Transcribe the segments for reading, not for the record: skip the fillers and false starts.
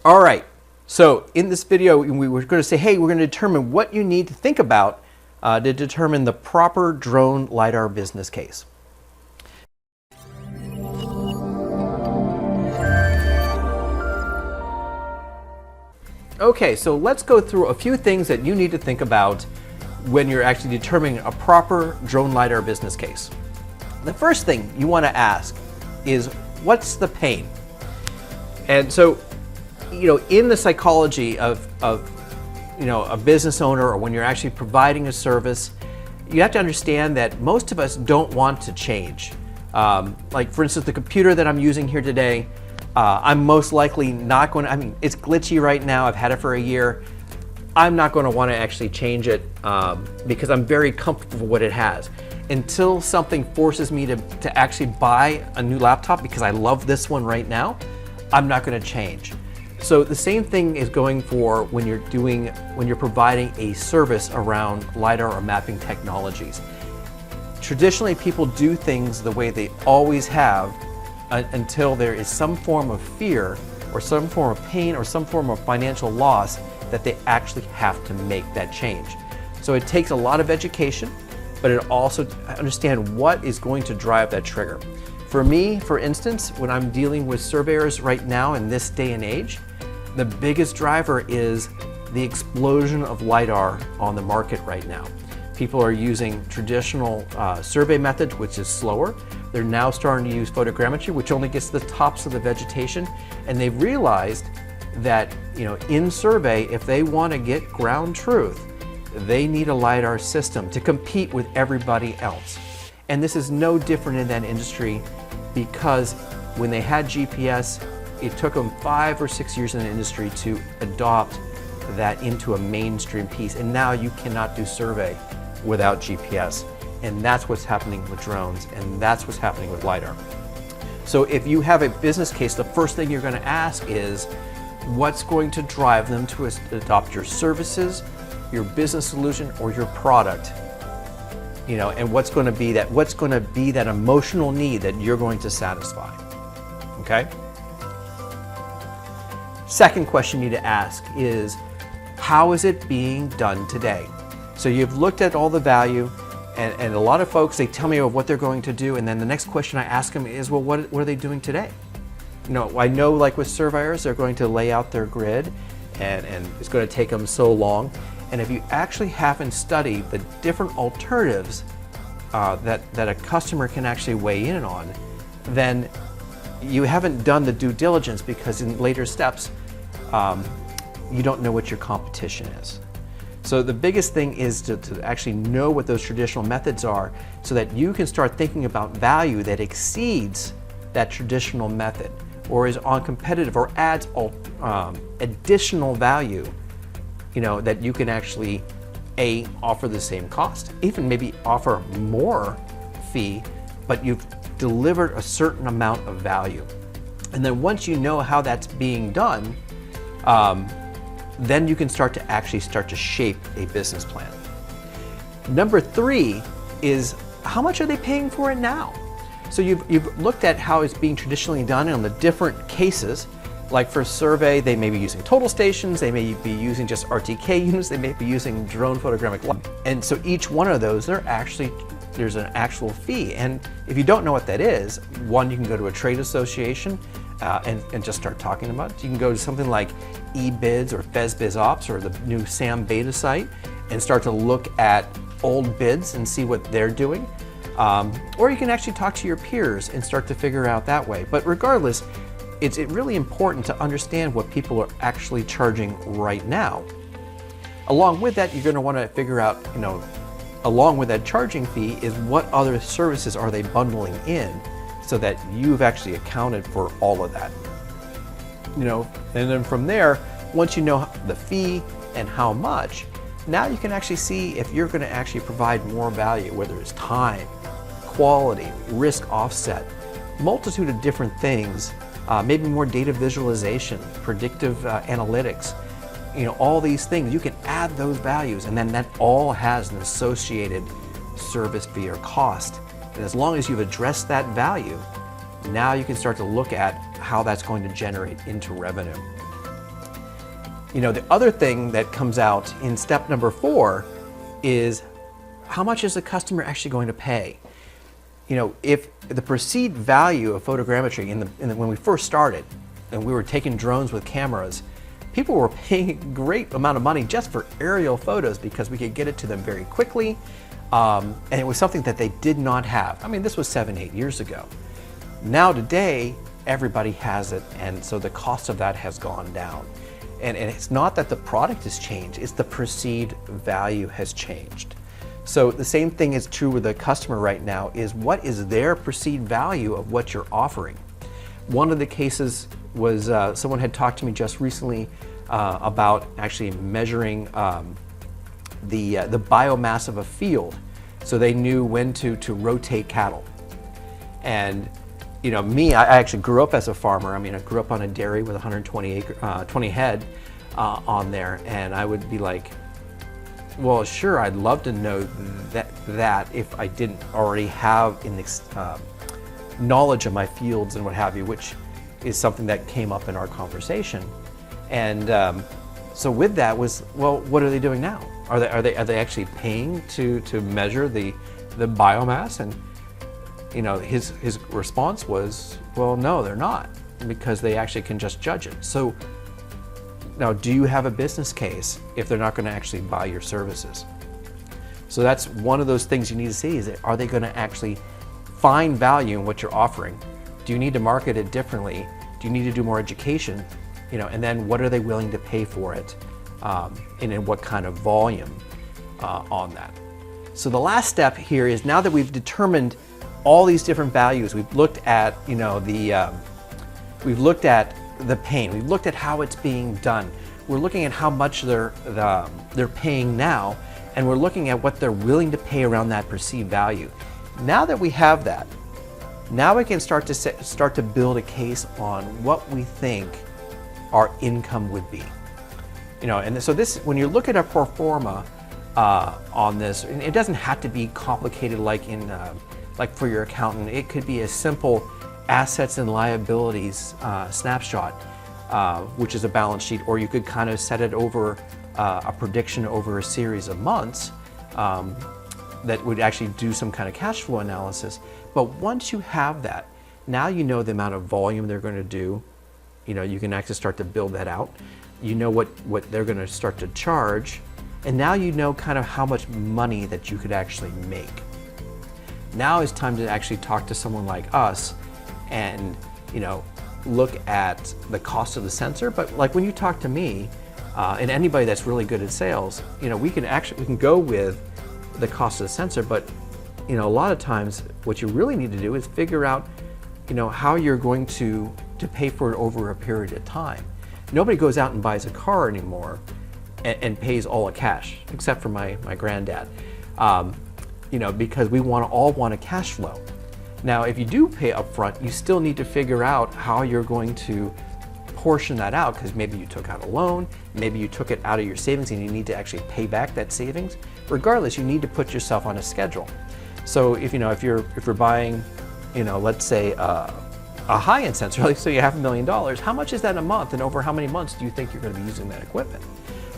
All right, so in this video, we were going to say, hey, we're going to determine what you need to think about to determine the proper drone LiDAR business case. Okay, so let's go through a few things that you need to think about when you're actually determining a proper drone LiDAR business case. The first thing you want to ask is, what's the pain? And so, in the psychology of a business owner, or when you're actually providing a service, you have to understand that most of us don't want to change. Like for instance, the computer that I'm using here today, I'm most likely not going to, it's glitchy right now. I've had it for a year. I'm not going to want to actually change it because I'm very comfortable with what it has. Until something forces me to actually buy a new laptop because I love this one right now, I'm not going to change. So the same thing is going for when you're providing a service around LiDAR or mapping technologies. Traditionally, people do things the way they always have until there is some form of fear or some form of pain or some form of financial loss that they actually have to make that change. So it takes a lot of education, but it also understand what is going to drive that trigger. For me, for instance, when I'm dealing with surveyors right now in this day and age, the biggest driver is the explosion of LiDAR on the market right now. People are using traditional survey methods, which is slower. They're now starting to use photogrammetry, which only gets to the tops of the vegetation. And they've realized that in survey, if they want to get ground truth, they need a LiDAR system to compete with everybody else. And this is no different in that industry, because when they had GPS, it took them 5 or 6 years in the industry to adopt that into a mainstream piece. And now you cannot do survey without GPS. And that's what's happening with drones, and that's what's happening with LiDAR. So if you have a business case, the first thing you're going to ask is, what's going to drive them to adopt your services, your business solution, or your product? And what's going to be that emotional need that you're going to satisfy. Okay? Second question you need to ask is, how is it being done today? So you've looked at all the value, and a lot of folks, they tell me what they're going to do, and then the next question I ask them is, well, what are they doing today? I know, like with surveyors, they're going to lay out their grid, and it's going to take them so long. And if you actually haven't studied the different alternatives that a customer can actually weigh in on, then you haven't done the due diligence, because in later steps, you don't know what your competition is. So the biggest thing is to actually know what those traditional methods are, so that you can start thinking about value that exceeds that traditional method, or is on competitive, or adds additional value, that you can actually offer the same cost, even maybe offer more fee, but you've delivered a certain amount of value. And then once you know how that's being done, then you can start to shape a business plan. Number 3 is, how much are they paying for it now? So you've looked at how it's being traditionally done on the different cases. Like for survey, they may be using total stations, they may be using just RTK units, they may be using drone photogrammic light. And so each one of those, there's an actual fee. And if you don't know what that is, one, you can go to a trade association and just start talking about it. You can go to something like eBids or FezBizOps or the new SAM beta site and start to look at old bids and see what they're doing. Or you can actually talk to your peers and start to figure out that way. But regardless, it's really important to understand what people are actually charging right now. Along with that, you're going to want to figure out, along with that charging fee, is what other services are they bundling in, so that you've actually accounted for all of that. And then from there, once you know the fee and how much, now you can actually see if you're going to actually provide more value, whether it's time, quality, risk offset, multitude of different things, maybe more data visualization, predictive analytics, all these things. You can add those values, and then that all has an associated service fee or cost. And as long as you've addressed that value, now you can start to look at how that's going to generate into revenue. The other thing that comes out in step number 4 is how much is the customer actually going to pay? If the perceived value of photogrammetry when we first started and we were taking drones with cameras, people were paying a great amount of money just for aerial photos because we could get it to them very quickly. And it was something that they did not have. This was 7-8 years ago. Now today, everybody has it, and so the cost of that has gone down. And it's not that the product has changed, it's the perceived value has changed. So the same thing is true with the customer right now, is what is their perceived value of what you're offering. One of the cases was someone had talked to me just recently about actually measuring the biomass of a field, so they knew when to rotate cattle. And me, I actually grew up as a farmer. I grew up on a dairy with 20 head on there, and I would be like, well, sure, I'd love to know that if I didn't already have knowledge of my fields and what have you, which is something that came up in our conversation. And so with that was, well, what are they doing now? Are they actually paying to measure the biomass? And his response was, well, no, they're not, because they actually can just judge it. So now, do you have a business case if they're not going to actually buy your services? So that's one of those things you need to see, is are they going to actually find value in what you're offering? Do you need to market it differently? Do you need to do more education? And then what are they willing to pay for it? And in what kind of volume on that? So the last step here is, now that we've determined all these different values, we've looked at we've looked at the pain, we've looked at how it's being done, we're looking at how much they're paying now, and we're looking at what they're willing to pay around that perceived value. Now that we have that, now we can start to build a case on what we think our income would be. And so this, when you look at a pro forma on this, it doesn't have to be complicated like for your accountant. It could be a simple assets and liabilities snapshot, which is a balance sheet, or you could kind of set it over a prediction over a series of months that would actually do some kind of cash flow analysis. But once you have that, now you know the amount of volume they're going to do. You can actually start to build that out. You know what they're going to start to charge, and now you know kind of how much money that you could actually make. Now it's time to actually talk to someone like us and look at the cost of the sensor. But like when you talk to me and anybody that's really good at sales, we can go with the cost of the sensor, but a lot of times what you really need to do is figure out how you're going to pay for it over a period of time. Nobody goes out and buys a car anymore and pays all in cash, except for my granddad, because we all want a cash flow. Now, if you do pay upfront, you still need to figure out how you're going to portion that out, because maybe you took out a loan, maybe you took it out of your savings and you need to actually pay back that savings. Regardless, you need to put yourself on a schedule. So if you're buying, let's say a high-end sensor, like say you have $1 million, how much is that a month, and over how many months do you think you're going to be using that equipment?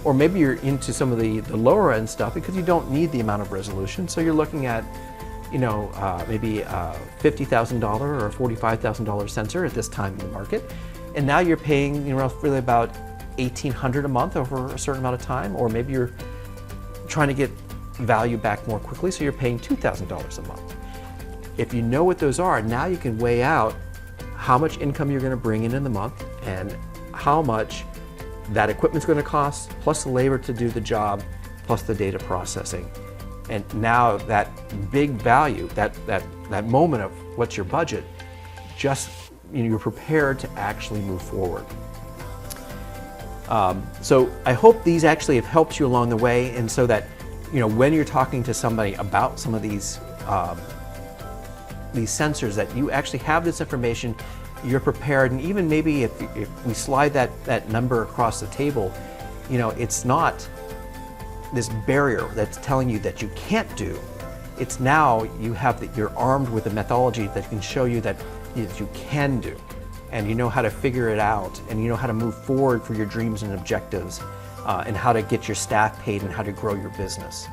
Or maybe you're into some of the lower end stuff because you don't need the amount of resolution, so you're looking at maybe a $50,000 or a $45,000 sensor at this time in the market, and now you're paying roughly about $1,800 a month over a certain amount of time, or maybe you're trying to get value back more quickly, so you're paying $2,000 a month. If you know what those are, now you can weigh out how much income you're going to bring in the month and how much that equipment's going to cost, plus the labor to do the job, plus the data processing. And now that big value, that moment of what's your budget, just you're prepared to actually move forward. So I hope these actually have helped you along the way, and so that when you're talking to somebody about some of these sensors, that you actually have this information, you're prepared, and even maybe if we slide that number across the table, it's not this barrier that's telling you that you can't do. It's now you have that you're armed with a methodology that can show you that you can do. and you know how to figure it out, and you know how to move forward for your dreams and objectives, and how to get your staff paid and how to grow your business.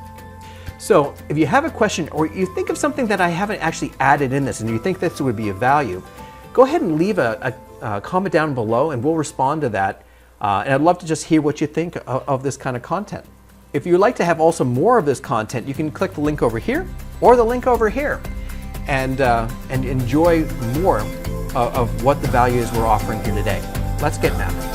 So if you have a question or you think of something that I haven't actually added in this and you think this would be of value, go ahead and leave a comment down below and we'll respond to that. And I'd love to just hear what you think of this kind of content. If you'd like to have also more of this content, you can click the link over here or the link over here and enjoy more of what the value is we're offering here today. Let's get mapping.